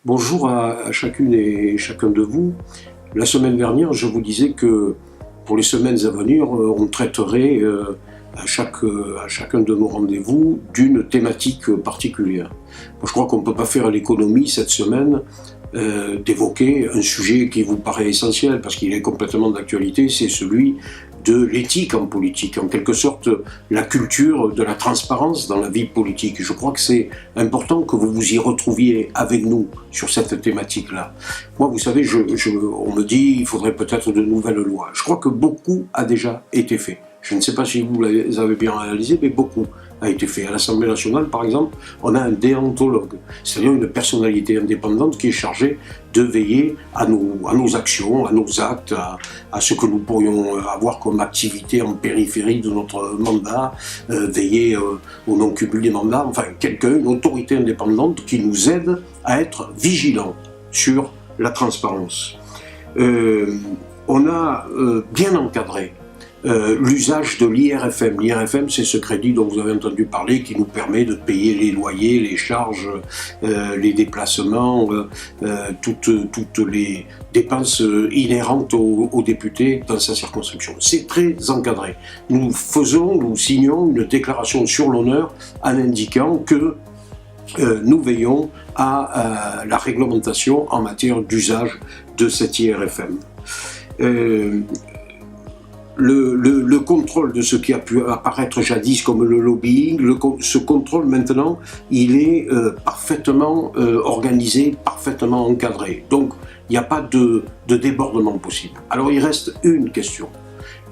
Bonjour à chacune et chacun de vous. La semaine dernière, je vous disais que pour les semaines à venir, on traiterait à chacun de nos rendez-vous d'une thématique particulière. Moi, je crois qu'on ne peut pas faire l'économie cette semaine d'évoquer un sujet qui vous paraît essentiel parce qu'il est complètement d'actualité, c'est celui de l'éthique en politique, en quelque sorte la culture de la transparence dans la vie politique. Je crois que c'est important que vous vous y retrouviez avec nous sur cette thématique-là. Moi, vous savez, on me dit qu'il faudrait peut-être de nouvelles lois. Je crois que beaucoup a déjà été fait. Je ne sais pas si vous les avez bien réalisés, mais beaucoup a été fait. À l'Assemblée nationale, par exemple, on a un déontologue, c'est-à-dire une personnalité indépendante qui est chargée de veiller à nos actions, à nos actes, à ce que nous pourrions avoir comme activité en périphérie de notre mandat, veiller au non-cumul des mandats, enfin une autorité indépendante qui nous aide à être vigilants sur la transparence. On a bien encadré l'usage de l'IRFM. L'IRFM, c'est ce crédit dont vous avez entendu parler qui nous permet de payer les loyers, les charges, les déplacements, toutes les dépenses inhérentes aux députés dans sa circonscription. C'est très encadré. Nous signons une déclaration sur l'honneur en indiquant que nous veillons à la réglementation en matière d'usage de cet IRFM. Le contrôle de ce qui a pu apparaître jadis comme le lobbying, ce contrôle maintenant, il est parfaitement organisé, parfaitement encadré. Donc, il n'y a pas de débordement possible. Alors, il reste une question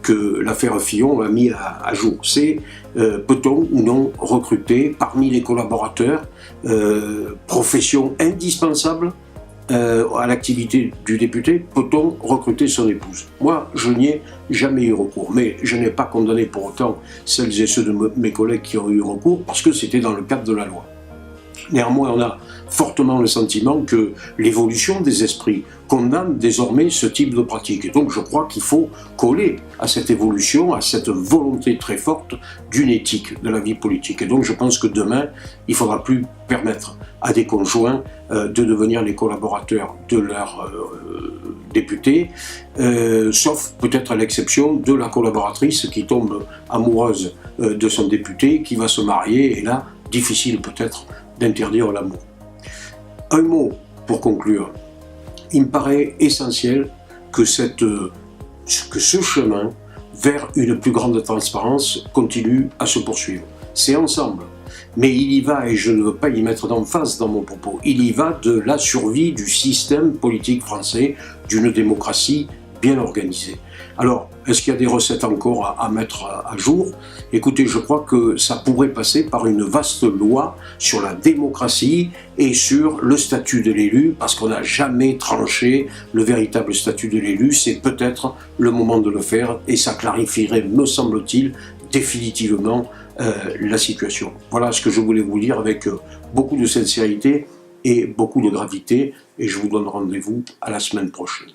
que l'affaire Fillon a mis à jour. C'est peut-on ou non recruter parmi les collaborateurs, profession indispensable à l'activité du député, peut-on recruter son épouse? Moi, je n'y ai jamais eu recours, mais je n'ai pas condamné pour autant celles et ceux de mes collègues qui ont eu recours, parce que c'était dans le cadre de la loi. Néanmoins, on a fortement le sentiment que l'évolution des esprits condamne désormais ce type de pratique. Et donc je crois qu'il faut coller à cette évolution, à cette volonté très forte d'une éthique de la vie politique. Et donc je pense que demain, il ne faudra plus permettre à des conjoints de devenir les collaborateurs de leurs députés, sauf peut-être à l'exception de la collaboratrice qui tombe amoureuse de son député, qui va se marier, et là, difficile peut-être d'interdire l'amour. Un mot pour conclure. Il me paraît essentiel que ce chemin vers une plus grande transparence continue à se poursuivre. C'est ensemble. Mais il y va, et je ne veux pas y mettre d'emphase dans mon propos, il y va de la survie du système politique français, d'une démocratie bien organisée. Alors, est-ce qu'il y a des recettes encore à mettre à jour? Écoutez, je crois que ça pourrait passer par une vaste loi sur la démocratie et sur le statut de l'élu, parce qu'on n'a jamais tranché le véritable statut de l'élu. C'est peut-être le moment de le faire, et ça clarifierait, me semble-t-il, définitivement la situation. Voilà ce que je voulais vous dire avec beaucoup de sincérité et beaucoup de gravité, et je vous donne rendez-vous à la semaine prochaine.